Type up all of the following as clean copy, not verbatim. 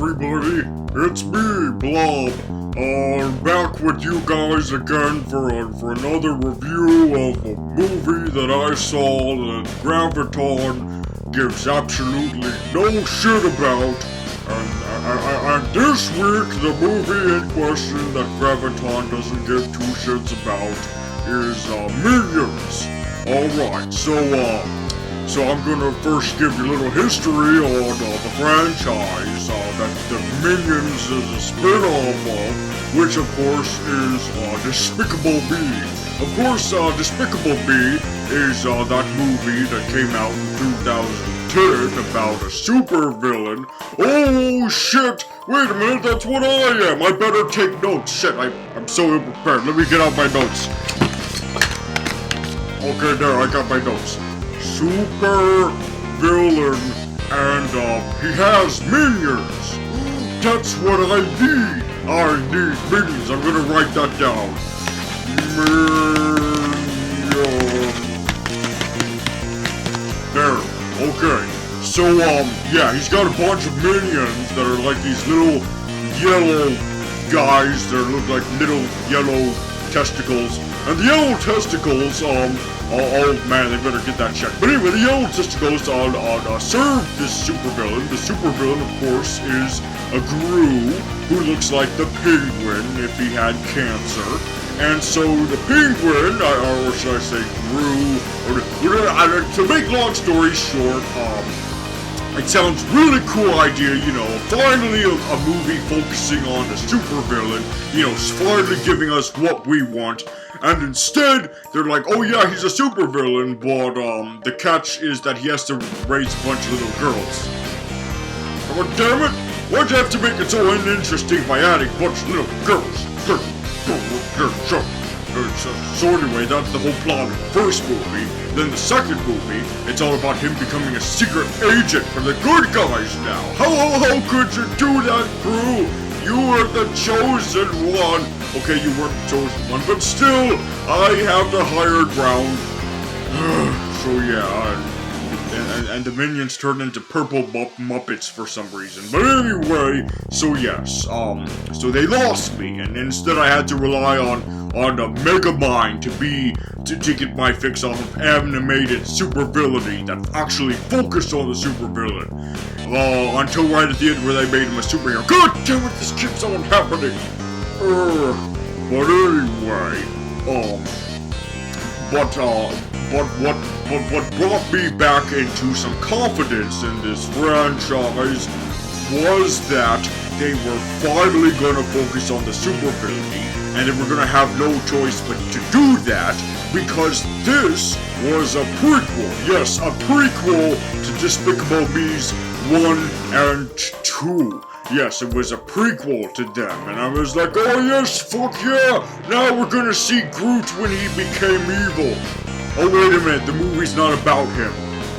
everybody, it's me, Blob. Back with you guys again for another review of a movie that I saw that Graviton gives absolutely no shit about. And this week, the movie in question that Graviton doesn't give two shits about is Minions. Alright, so I'm gonna first give you a little history on the franchise that the Minions is a spin-off of, which of course is Despicable Me. Of course, Despicable Me is that movie that came out in 2010 about a supervillain. Oh shit! Wait a minute, that's what I am! I better take notes. Shit, I'm so ill-prepared. Let me get out my notes. Okay, there, I got my notes. Super villain, and he has minions. That's what I need. I need minions. I'm gonna write that down. Minions. There. Okay. So yeah, he's got a bunch of minions that are like these little yellow guys that look like little yellow testicles. And the yellow testicles, oh man, they better get that checked. But anyway, the yellow testicles serve this supervillain. The supervillain, of course, is a Gru who looks like the penguin if he had cancer. And so the penguin, or should I say Gru, to make long story short, it sounds really cool idea, you know, finally a movie focusing on the supervillain, you know, finally giving us what we want. And instead, they're like, oh yeah, he's a supervillain, but the catch is that he has to raise a bunch of little girls. Oh damn it! Why'd you have to make it so uninteresting by adding a bunch of little girls? So anyway, that's the whole plot of the first movie. Then the second movie, it's all about him becoming a secret agent for the good guys now. How could you do that, Gru? You were the chosen one. Okay, you weren't the chosen one, but still, I have the higher ground. So yeah, and the minions turned into purple Muppets for some reason. But anyway, so yes, so they lost me, and instead I had to rely on a Megamind to get my fix off of animated supervillainy that actually focused on the supervillain. Until right at the end where they made him a superhero. God damn it, this keeps on happening. But anyway, what brought me back into some confidence in this franchise was that they were finally gonna focus on the supervillainy, and they were gonna have no choice but to do that because this was a prequel. Yes, a prequel to Despicable Me's 1 and 2. Yes, it was a prequel to them, and I was like, oh yes, fuck yeah! Now we're gonna see Groot when he became evil. Oh wait a minute, the movie's not about him.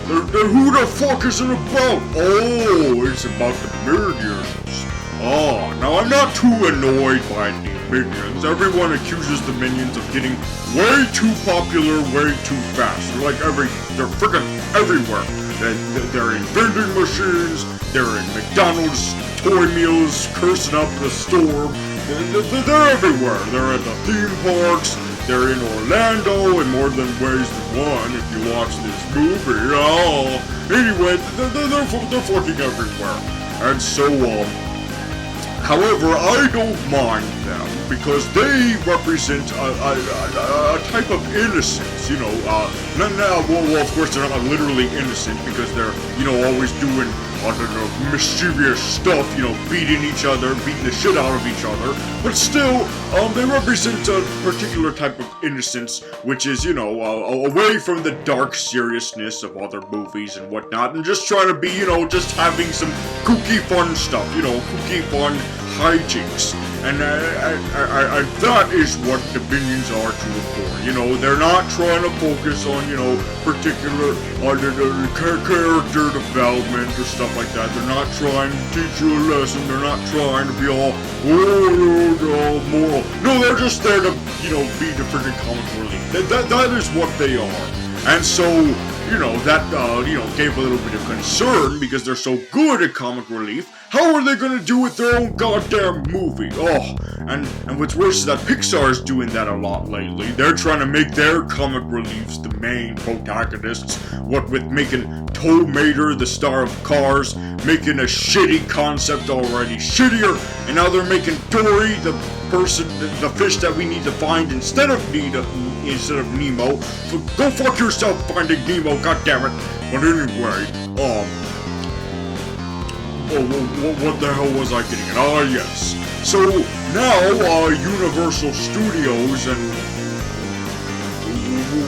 Then who the fuck is it about? Oh, it's about the minions. Oh, now I'm not too annoyed by the minions. Everyone accuses the minions of getting way too popular, way too fast. They're freaking everywhere. They're in vending machines, they're in McDonald's toy meals, cursing up the store. They're everywhere. They're at the theme parks. They're in Orlando in more than ways than one if you watch this movie. Oh, anyway, they're fucking everywhere. And so, however, I don't mind them because they represent a type of innocence, you know. Well, of course, they're not literally innocent because they're, you know, always doing mischievous stuff, you know, beating the shit out of each other. But still, they represent a particular type of innocence, which is, you know, away from the dark seriousness of other movies and whatnot, and just trying to be, you know, just having some kooky fun stuff, you know, kooky fun hijinks. And that is what the minions are to the core. You know, they're not trying to focus on, you know, particular character development or stuff like that. They're not trying to teach you a lesson. They're not trying to be all, moral. No, they're just there to, you know, be the freaking comic relief. That is what they are. And so, you know, that, gave a little bit of concern because they're so good at comic relief How are they gonna do with their own goddamn movie? Oh, and what's worse is that Pixar's doing that a lot lately. They're trying to make their comic reliefs the main protagonists. What with making Tow Mater the star of Cars, making a shitty concept already shittier, and now they're making Dory the fish that we need to find instead of Nemo. So go fuck yourself, Finding Nemo, goddammit. But anyway, what the hell was I getting at? Ah, yes. So now, Universal Studios and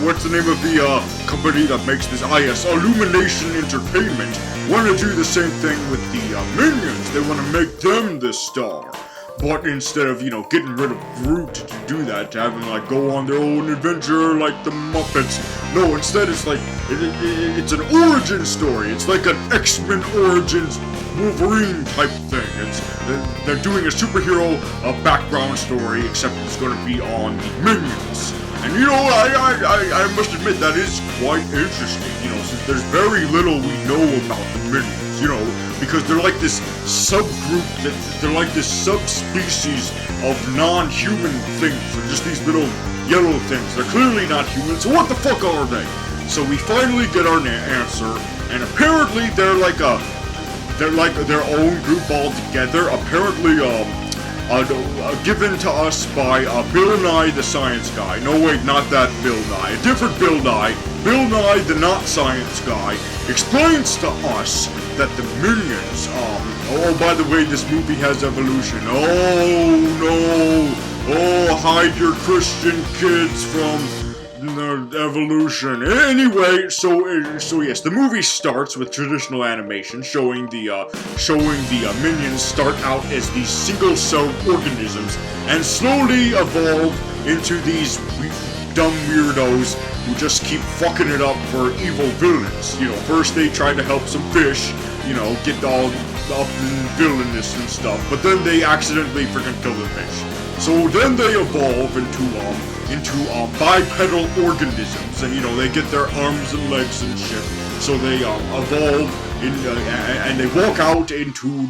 what's the name of the company that makes this? Ah, yes, Illumination Entertainment want to do the same thing with the Minions. They want to make them the star. But instead of, getting rid of Groot to do that, to have him, go on their own adventure like the Muppets, no, instead it's like, it's an origin story. It's like an X-Men Origins Wolverine type thing. They're doing a superhero background story, except it's going to be on the Minions. And I must admit that is quite interesting, since there's very little we know about the Minions, because they're like this subgroup, they're like this subspecies of non-human things. They're just these little yellow things. They're clearly not human, so what the fuck are they? So we finally get our answer, and apparently they're like their own group altogether. Apparently, given to us by Bill Nye the Science Guy. No, wait, not that Bill Nye. A different Bill Nye. Bill Nye the Not Science Guy explains to us that the Minions, oh, by the way, this movie has evolution. Oh, no. Oh, hide your Christian kids from the evolution. Anyway, so yes, the movie starts with traditional animation showing the Minions start out as these single-celled organisms and slowly evolve into these dumb weirdos who just keep fucking it up for evil villains. First they try to help some fish, get all up in villainous and stuff, but then they accidentally freaking kill the fish. So then they evolve into bipedal organisms, and they get their arms and legs and shit. So they evolve and they walk out into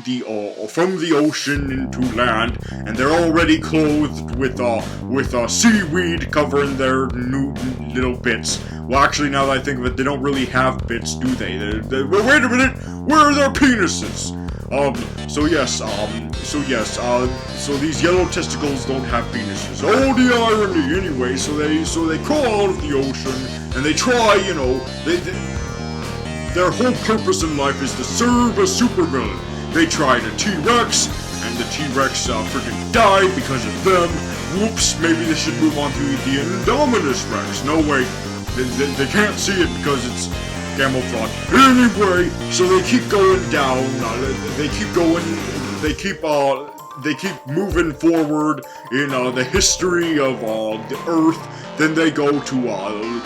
from the ocean into land, and they're already clothed with seaweed covering their new little bits. Well, actually, now that I think of it, they don't really have bits, do they? Well, wait a minute, where are their penises? So these yellow testicles don't have penises. Oh, the irony. Anyway, so they crawl out of the ocean, and they try, their whole purpose in life is to serve a supervillain. They tried a T-Rex, and the T-Rex freaking died because of them. Whoops, maybe they should move on to the Indominus Rex. No, wait, they can't see it because it's camouflage. Anyway, so they keep going down, they keep moving forward in the history of the Earth. Then they go to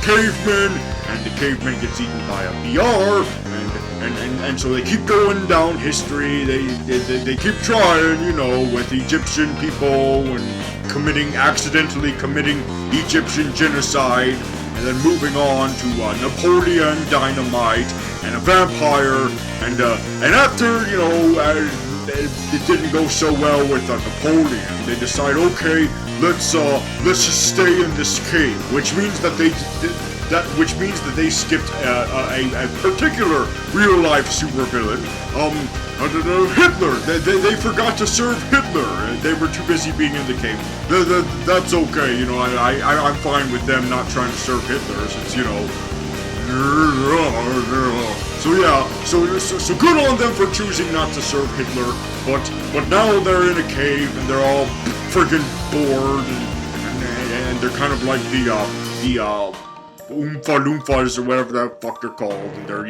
cavemen, and the caveman gets eaten by a BR, and so they keep going down history. They keep trying, with Egyptian people and accidentally committing Egyptian genocide. And then moving on to Napoleon Dynamite and a vampire, and after it didn't go so well with Napoleon, they decide, okay, let's just stay in this cave, which means that they skipped a particular real life supervillain, Hitler. They forgot to serve Hitler. They were too busy being in the cave. That's okay, I'm fine with them not trying to serve Hitler, since, So yeah, so good on them for choosing not to serve Hitler, but now they're in a cave, and they're all friggin' bored, and they're kind of like the Oompa Loompas or whatever the fuck they're called, and they're,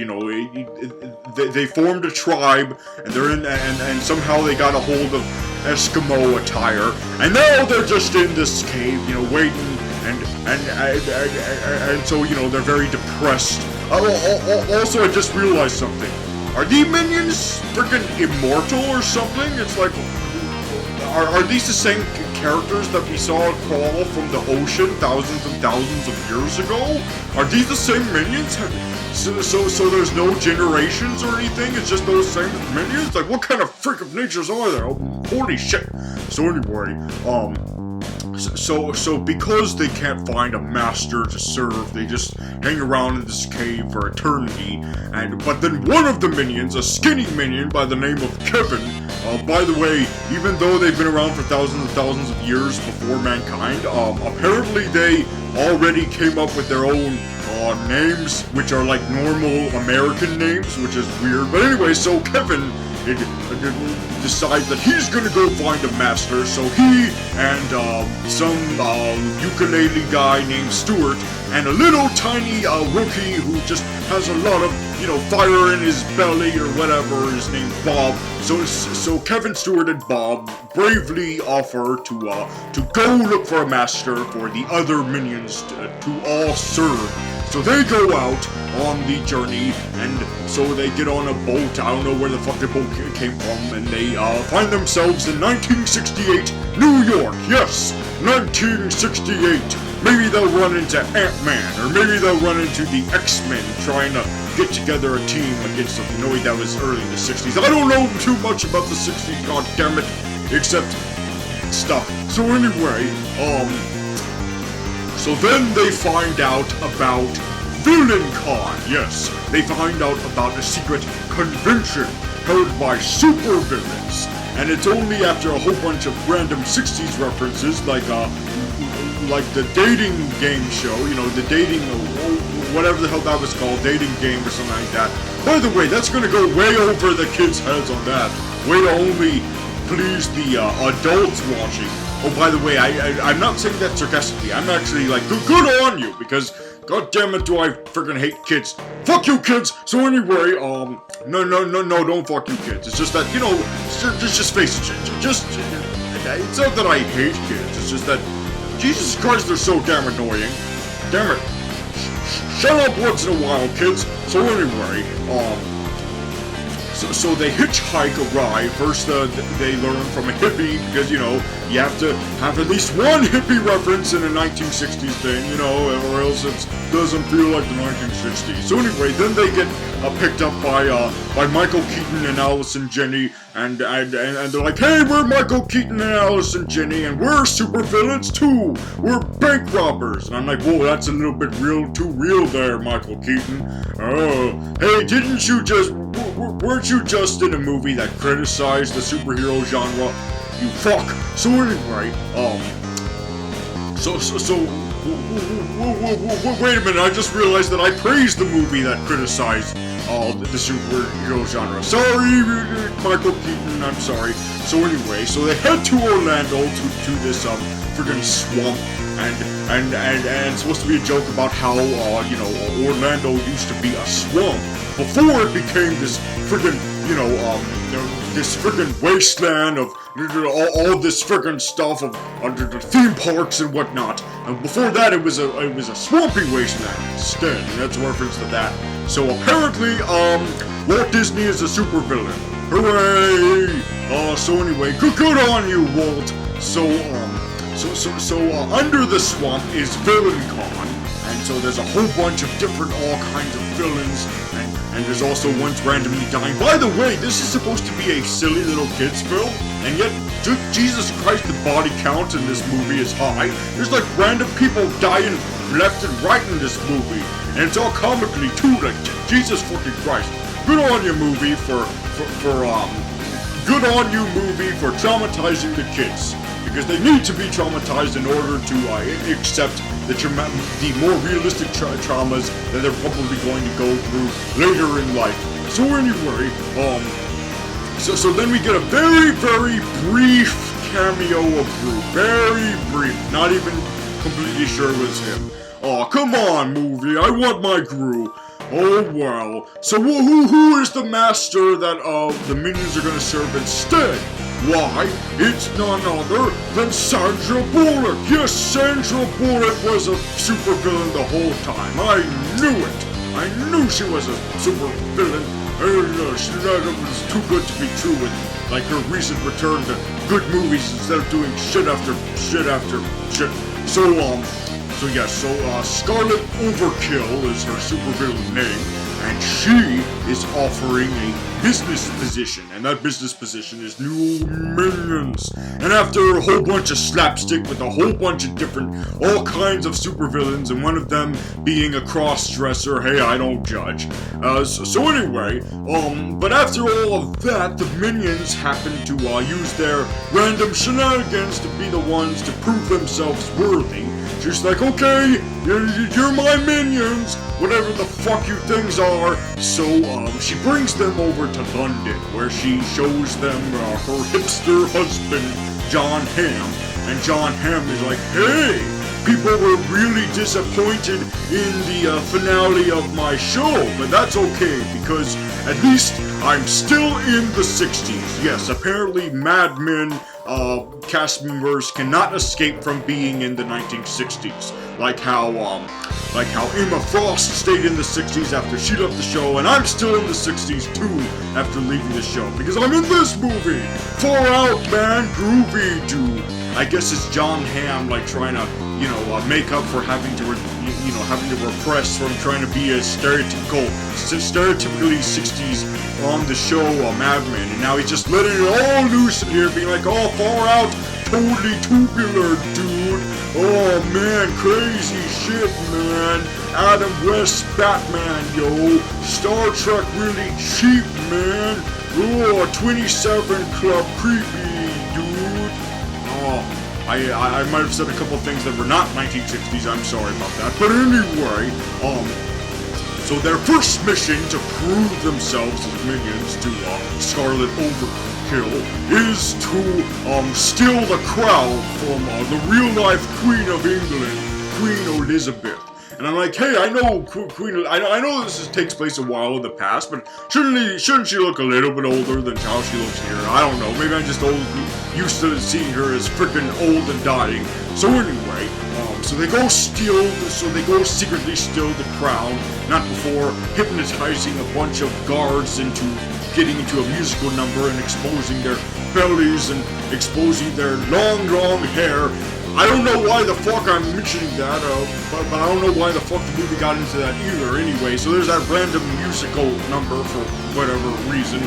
they formed a tribe, and they're in, and somehow they got a hold of Eskimo attire, and now they're just in this cave, waiting, and so, they're very depressed. Also, I just realized something. Are the Minions freaking immortal or something? It's like, are these the same characters that we saw crawl from the ocean thousands and thousands of years ago? Are these the same minions? So there's no generations or anything? It's just those same minions? Like, what kind of freak of natures are there? Oh, holy shit. So anyway, So because they can't find a master to serve, they just hang around in this cave for eternity. But then one of the minions, a skinny minion by the name of Kevin, by the way, even though they've been around for thousands and thousands of years before mankind, apparently they already came up with their own names, which are like normal American names, which is weird. But anyway, so Kevin decides that he's gonna go find a master, so he and some ukulele guy named Stuart and a little tiny rookie who just has a lot of, fire in his belly or whatever, is named Bob. So Kevin, Stuart, and Bob bravely offer to go look for a master for the other minions to all serve. So they go out on the journey, and so they get on a boat. I don't know where the fuck the boat came from, and they find themselves in 1968 New York. Yes, 1968. Maybe they'll run into Ant-Man, or maybe they'll run into the X-Men trying to get together a team against them. That was early in the 60s. I don't know too much about the 60s, god damn it, except stuff. So anyway, so then they find out about VillainCon. Yes, they find out about a secret convention held by supervillains. And it's only after a whole bunch of random 60s references, like the dating game show, the dating, whatever the hell that was called, dating game or something like that. By the way, that's gonna go way over the kids' heads on that. Way to only please the adults watching. Oh, by the way, I'm not saying that sarcastically. I'm actually like, good on you, because god damn it, do I freaking hate kids. Fuck you, kids! So anyway, no, don't fuck you, kids. It's just that, just face it. It's not that I hate kids. It's just that, Jesus Christ, they're so damn annoying. Damn it. Shut up once in a while, kids. So anyway, So they hitchhike a ride. First, they learn from a hippie, because, you have to have at least one hippie reference in a 1960s thing, or else it doesn't feel like the 1960s. So anyway, then they get picked up by Michael Keaton and Allison Janney, and they're like, hey, we're Michael Keaton and Allison Janney, and we're supervillains too. We're bank robbers. And I'm like, whoa, that's a little bit too real there, Michael Keaton. Oh, hey, weren't you just in a movie that criticized the superhero genre? You fuck. So anyway, wait a minute, I just realized that I praised the movie that criticized the superhero genre. Sorry, Michael Keaton, I'm sorry. So anyway, so they head to Orlando to this friggin' swamp, and it's supposed to be a joke about how Orlando used to be a swamp before it became this friggin' this friggin' wasteland of all this friggin' stuff of the theme parks and whatnot. And before that, it was a swampy wasteland instead, and that's a reference to that. So apparently, Walt Disney is a supervillain. Hooray! So anyway, good on you, Walt. So under the swamp is VillainCon, and so there's a whole bunch of all kinds of villains, and there's also ones randomly dying. By the way, this is supposed to be a silly little kids film, and yet, Jesus Christ, the body count in this movie is high. There's like random people dying left and right in this movie, and it's all comically too, like, Jesus fucking Christ. Good on you, movie, good on you, movie, for traumatizing the kids. Because they need to be traumatized in order to accept the more realistic traumas that they're probably going to go through later in life. So anyway, so then we get a very, very brief cameo of Gru. Very brief. Not even completely sure it was him. Aw, come on, movie. I want my Gru. Oh, well. So who is the master that the minions are going to serve instead? Why, it's none other than Sandra Bullock! Yes, Sandra Bullock was a supervillain the whole time. I knew it! I knew she was a supervillain. It's too good to be true with, like, her recent return to good movies instead of doing shit after shit after shit. So Scarlet Overkill is her supervillain name, and she is offering a business position, and that business position is new minions. And after a whole bunch of slapstick with a whole bunch of different, all kinds of supervillains, and one of them being a cross-dresser, hey, I don't judge. So anyway, but after all of that, the minions happen to use their random shenanigans to be the ones to prove themselves worthy. She's like, okay, you're my minions, whatever the fuck you things are. So, she brings them over to London, where she shows them her hipster husband, John Hamm. And John Hamm is like, hey, people were really disappointed in the finale of my show, but that's okay, because at least I'm still in the 60s. Yes, apparently Mad Men cast members cannot escape from being in the 1960s, like how Emma Frost stayed in the 60s after she left the show, and I'm still in the 60s too after leaving the show, because I'm in this movie. Far Out, man, groovy, dude. I guess it's John Hamm, like, trying to, make up for having to repress from trying to be a stereotypically 60s on the show, Mad Men, and now he's just letting it all loose in here, being like, oh, Far Out, totally tubular, dude. Oh, man, crazy shit, man. Adam West Batman, yo. Star Trek really cheap, man. Oh, 27 Club creepy, dude. Oh, I might have said a couple things that were not 1960s, I'm sorry about that. But anyway, so their first mission to prove themselves as minions to Scarlet Overkill is to steal the crowd from the real-life Queen of England, Queen Elizabeth. And I'm like, hey, I know I know this takes place a while in the past, but shouldn't she look a little bit older than how she looks here? I don't know. Maybe I'm just used to seeing her as freaking old and dying. So anyway, so they go secretly steal the crown, not before hypnotizing a bunch of guards into getting into a musical number and exposing their bellies and exposing their long hair. I don't know why the fuck I'm mentioning that, but I don't know why the fuck the movie got into that either anyway, so there's that random musical number for whatever reason.